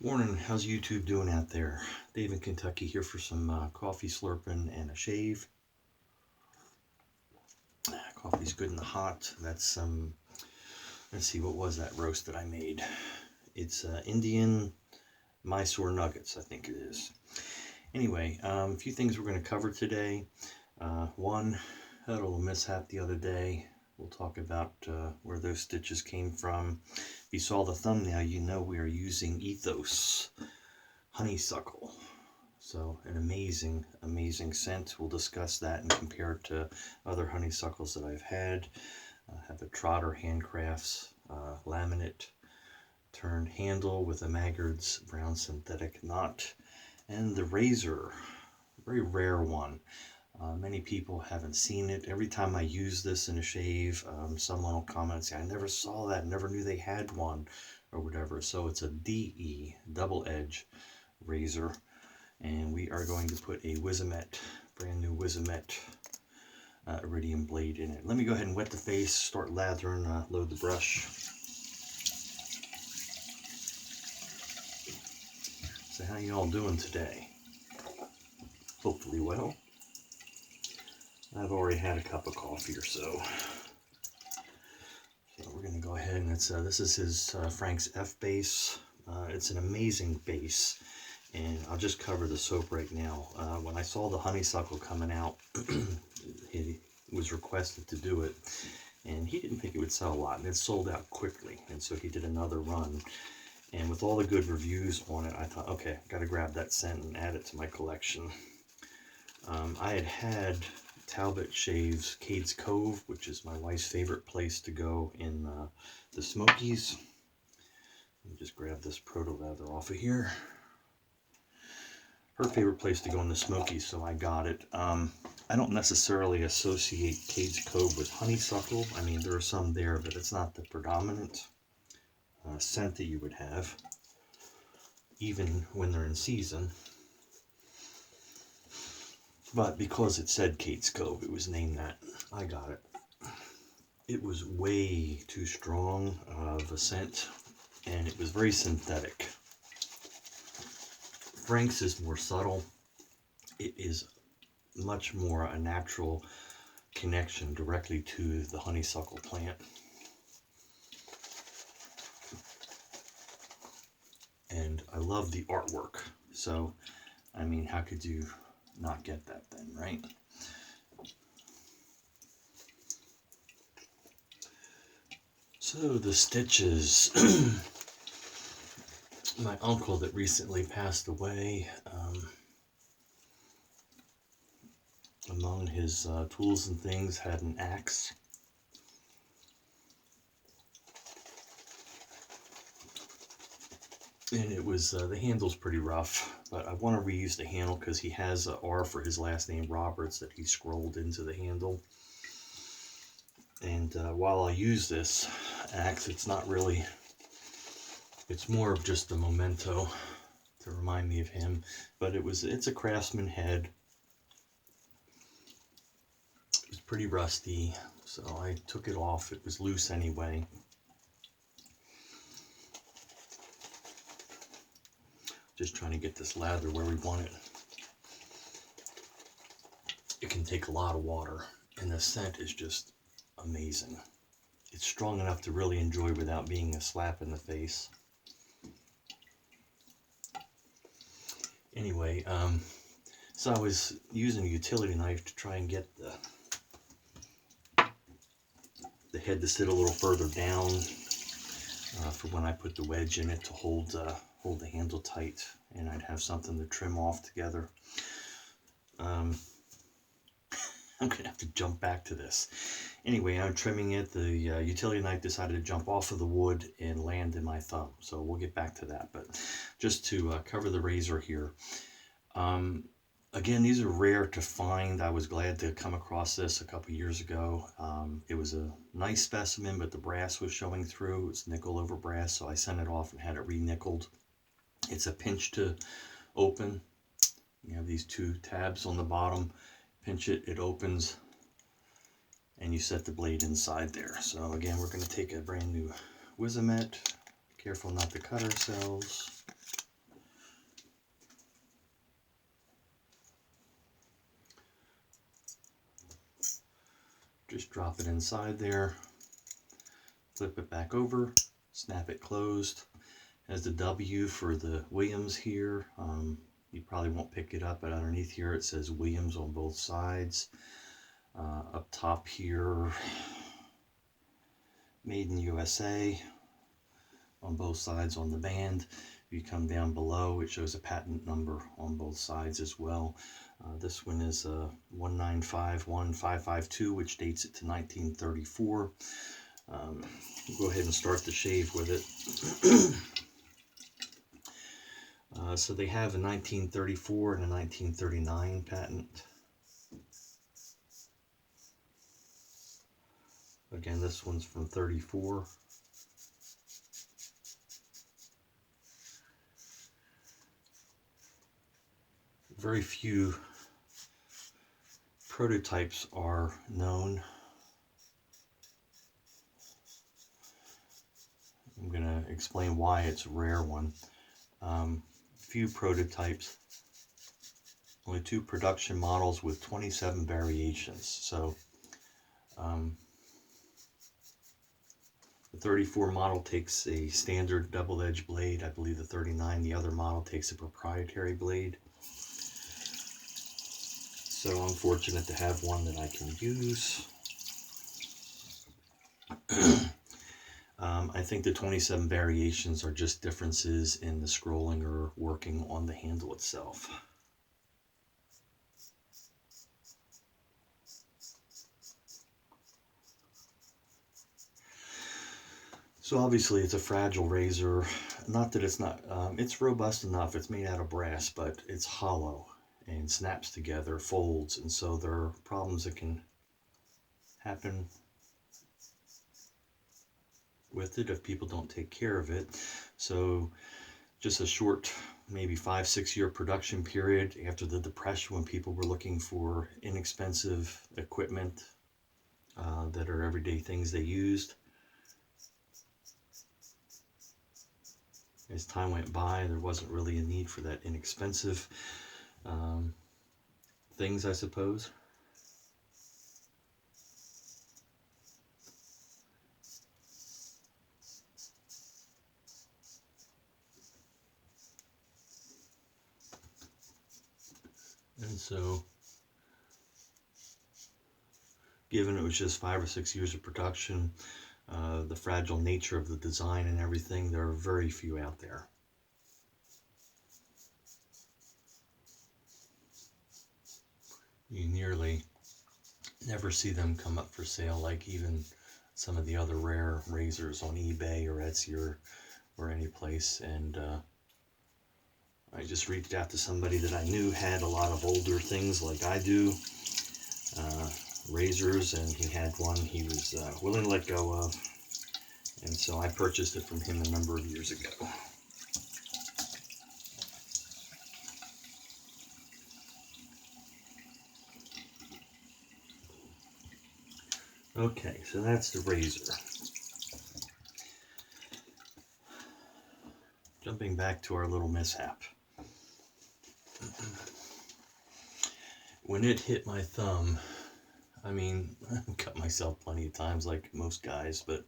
Morning, how's YouTube doing out there? Dave in Kentucky here for some coffee slurping and a shave. Coffee's good and hot. That's some, let's see, what was that roast that I made? It's Indian Mysore nuggets, I think it is. Anyway, a few things we're going to cover today. One, had a little mishap the other day. We'll talk about where those stitches came from. If you saw the thumbnail, you know we are using Ethos Honeysuckle. So an amazing, amazing scent. We'll discuss that and compare it to other honeysuckles that I've had. I have the Trotter Handcrafts Laminate turned handle with a Maggard's brown synthetic knot, and the razor, very rare one. Many people haven't seen it. Every time I use this in a shave, someone will comment and say, I never saw that, never knew they had one, or whatever. So it's a DE, double edge razor. And we are going to put a Wizamet, brand new Wizamet iridium blade in it. Let me go ahead and wet the face, start lathering, load the brush. So how you all doing today? Hopefully well. I've already had a cup of coffee or so. So we're going to go ahead and this is his Frank's F base. It's an amazing base. And I'll just cover the soap right now. When I saw the honeysuckle coming out, he was requested to do it, and he didn't think it would sell a lot, and it sold out quickly, and so he did another run. And with all the good reviews on it, I thought, okay, got to grab that scent and add it to my collection. I had Talbot Shaves Cades Cove, which is my wife's favorite place to go in the Smokies. Let me just grab this proto leather off of here. Her favorite place to go in the Smokies, so I got it. I don't necessarily associate Cades Cove with honeysuckle. I mean, there are some there, but it's not the predominant scent that you would have, even when they're in season. But because it said Cades Cove, it was named that. I got it. It was way too strong of a scent, and it was very synthetic. Frank's is more subtle. It is much more a natural connection directly to the honeysuckle plant. And I love the artwork. So, I mean, how could you not get that then, right? So the stitches. My uncle that recently passed away, among his tools and things had an axe. And it was, the handle's pretty rough, but I want to reuse the handle because he has a R for his last name, Roberts, that he scrolled into the handle. And while I use this axe, it's not really, it's more of just a memento to remind me of him. But it's a Craftsman head. It was pretty rusty, so I took it off. It was loose anyway. Just trying to get this lather where we want it. It can take a lot of water, and the scent is just amazing. It's strong enough to really enjoy without being a slap in the face. Anyway, so I was using a utility knife to try and get the head to sit a little further down for when I put the wedge in it to hold the handle tight, and I'd have something to trim off together. I'm gonna have to jump back to this. Anyway, I'm trimming it. The utility knife decided to jump off of the wood and land in my thumb, so we'll get back to that. But just to cover the razor here, again, these are rare to find. I was glad to come across this a couple years ago. It was a nice specimen, but the brass was showing through. It was nickel over brass, so I sent it off and had it re-nickeled. It's a pinch to open. You have these two tabs on the bottom. Pinch it, it opens, and you set the blade inside there. So again, we're going to take a brand new Wizamet. Careful not to cut ourselves. Just drop it inside there, flip it back over, snap it closed. Has the W for the Williams here. You probably won't pick it up, but underneath here it says Williams on both sides. Up top here, Made in USA on both sides on the band. If you come down below, it shows a patent number on both sides as well. This one is 1951552, which dates it to 1934. Go ahead and start the shave with it. So they have a 1934 and a 1939 patent. Again, this one's from 34. Very few prototypes are known. I'm going to explain why it's a rare one. Few prototypes, only 2 production models with 27 variations. So the 34 model takes a standard double-edged blade. I believe the 39, the other model, takes a proprietary blade. So I'm fortunate to have one that I can use. I think the 27 variations are just differences in the scrolling or working on the handle itself. So obviously it's a fragile razor. Not that it's not, it's robust enough. It's made out of brass, but it's hollow and snaps together, folds, and so there are problems that can happen with it if people don't take care of it. So just a short, maybe 5-6 year production period after the Depression, when people were looking for inexpensive equipment that are everyday things they used. As time went by, there wasn't really a need for that inexpensive things, I suppose. And so, given it was just 5 or 6 years of production, the fragile nature of the design and everything, there are very few out there. You nearly never see them come up for sale like even some of the other rare razors on eBay or Etsy or any place. And I just reached out to somebody that I knew had a lot of older things like I do, razors, and he had one he was willing to let go of, and so I purchased it from him a number of years ago. Okay, so that's the razor. Jumping back to our little mishap. When it hit my thumb, I mean, I've cut myself plenty of times like most guys, but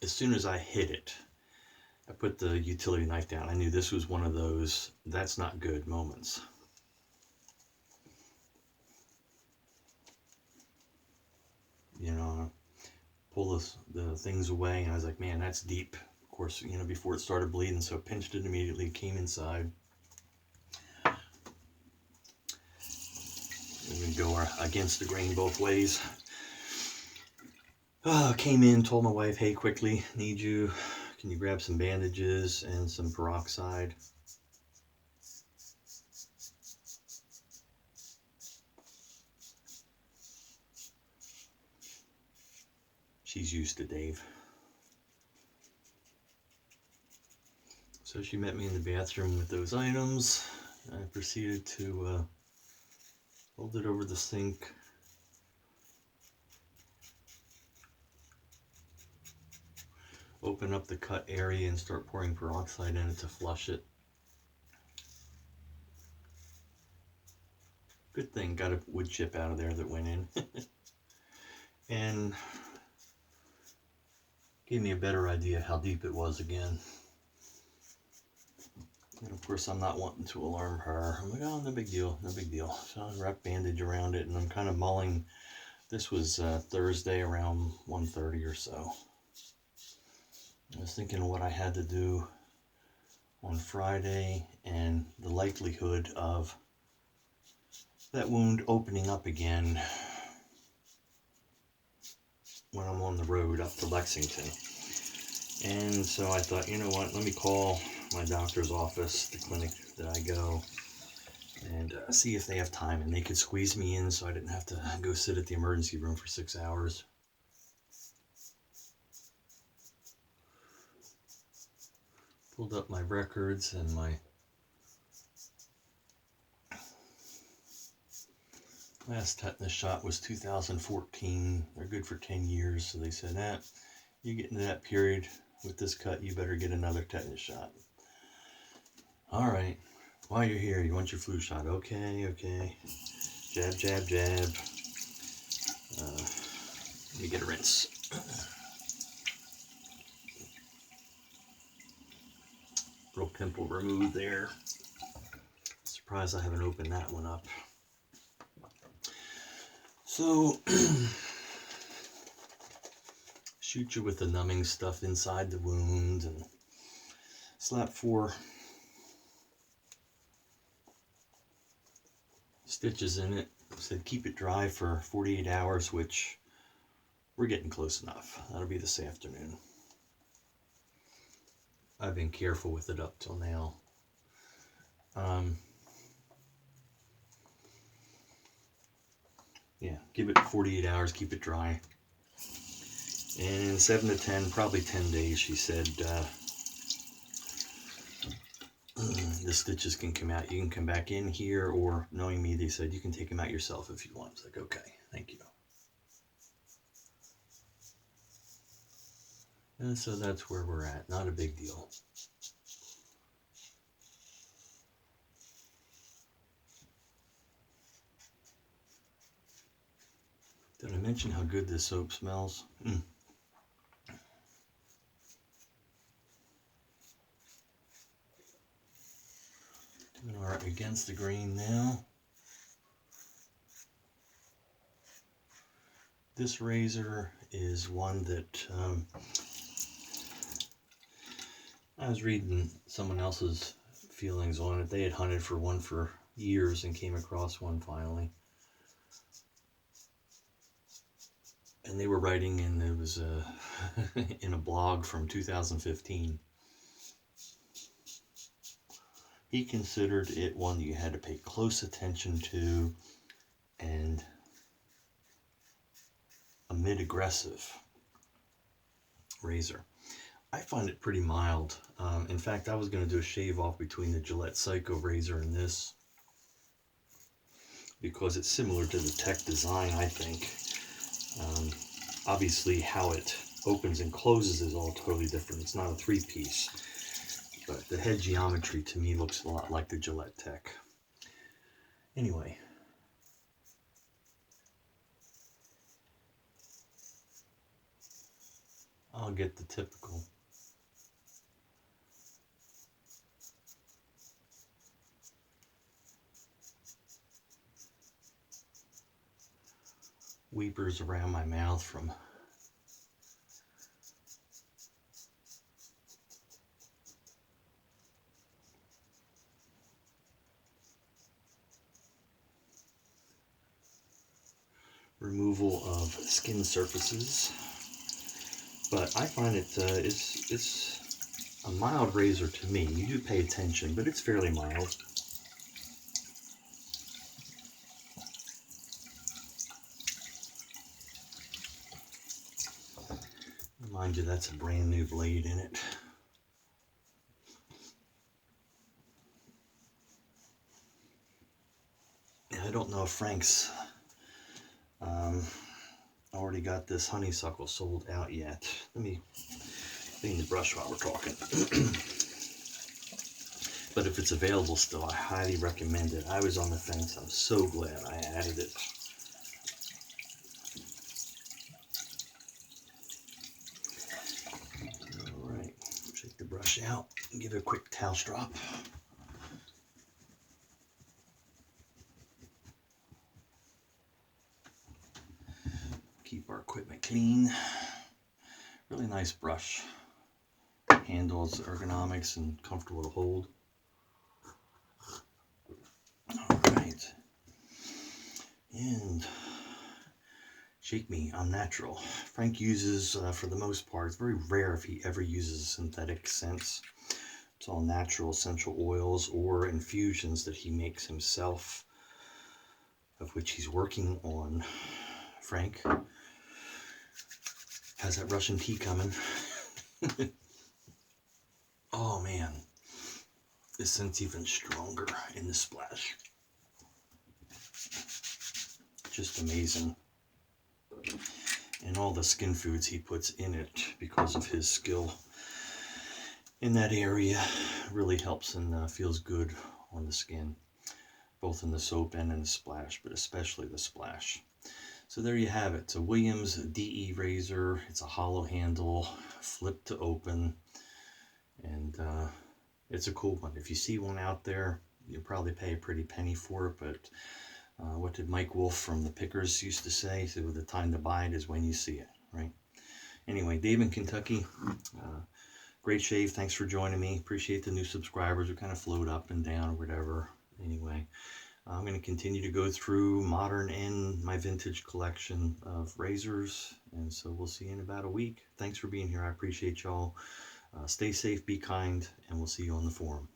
as soon as I hit it, I put the utility knife down. I knew this was one of those that's not good moments. You know, pull the things away, and I was like, man, that's deep. Of course, you know, before it started bleeding, so I pinched it immediately, came inside. We can go against the grain both ways. Came in, told my wife, hey, quickly, can you grab some bandages and some peroxide? She's used to Dave. So she met me in the bathroom with those items. I proceeded to hold it over the sink. Open up the cut area and start pouring peroxide in it to flush it. Good thing, got a wood chip out of there that went in. And gave me a better idea how deep it was again. And of course, I'm not wanting to alarm her. I'm like, oh, no big deal, no big deal. So I wrap bandage around it, and I'm kind of mulling. This was Thursday around 1:30 or so. I was thinking of what I had to do on Friday and the likelihood of that wound opening up again when I'm on the road up to Lexington. And so I thought, you know what, let me call my doctor's office, the clinic that I go, and see if they have time and they could squeeze me in so I didn't have to go sit at the emergency room for 6 hours. Pulled up my records, and my last tetanus shot was 2014. They're good for 10 years, so they said, you get into that period with this cut, you better get another tetanus shot. All right, while you're here, you want your flu shot? Okay, okay. Jab, jab, jab. Let me get a rinse. Little pimple removed there. Surprised I haven't opened that one up. So, shoot you with the numbing stuff inside the wound and slap 4 stitches in it. Said keep it dry for 48 hours, which we're getting close enough. That'll be this afternoon. I've been careful with it up till now. Yeah, give it 48 hours, keep it dry. And 7 to 10, probably 10 days, she said, the stitches can come out. You can come back in here, or knowing me, they said you can take them out yourself if you want. I was like, okay, thank you. And so that's where we're at. Not a big deal. Did I mention how good this soap smells? Doing all right against the grain now. This razor is one that I was reading someone else's feelings on it. They had hunted for one for years and came across one finally. And they were writing, and it was in a blog from 2015. He considered it one that you had to pay close attention to, and a mid-aggressive razor. I find it pretty mild. In fact, I was going to do a shave off between the Gillette Psycho razor and this, because it's similar to the Tech design, I think. Obviously, how it opens and closes is all totally different. It's not a 3-piece, but the head geometry to me looks a lot like the Gillette Tech. Anyway, I'll get the typical weepers around my mouth from removal of skin surfaces. But I find it it's a mild razor to me. You do pay attention, but it's fairly mild. Mind you, that's a brand new blade in it. I don't know if Frank's already got this honeysuckle sold out yet. Let me clean the brush while we're talking. But if it's available still, I highly recommend it. I was on the fence. I'm so glad I added it. All right, shake the brush out and give it a quick towel strop. Keep our equipment clean. Really nice brush. Handles, ergonomics, and comfortable to hold. All right. And shake me, I'm natural. Frank uses, for the most part, it's very rare if he ever uses synthetic scents. It's all natural essential oils or infusions that he makes himself, of which he's working on. Frank has that Russian tea coming. Oh man, this scent's even stronger in the splash. Just amazing. And all the skin foods he puts in it, because of his skill in that area, really helps and feels good on the skin, both in the soap and in the splash, but especially the splash. So there you have it. It's a Williams DE razor. It's a hollow handle, flip to open, and it's a cool one. If you see one out there, you'll probably pay a pretty penny for it, but what did Mike Wolf from the Pickers used to say? He said, well, the time to buy it is when you see it, right? Anyway, Dave in Kentucky, great shave. Thanks for joining me. Appreciate the new subscribers who kind of float up and down or whatever. Anyway, I'm going to continue to go through modern and my vintage collection of razors, and so we'll see you in about a week. Thanks for being here. I appreciate y'all. Stay safe, be kind, and we'll see you on the forum.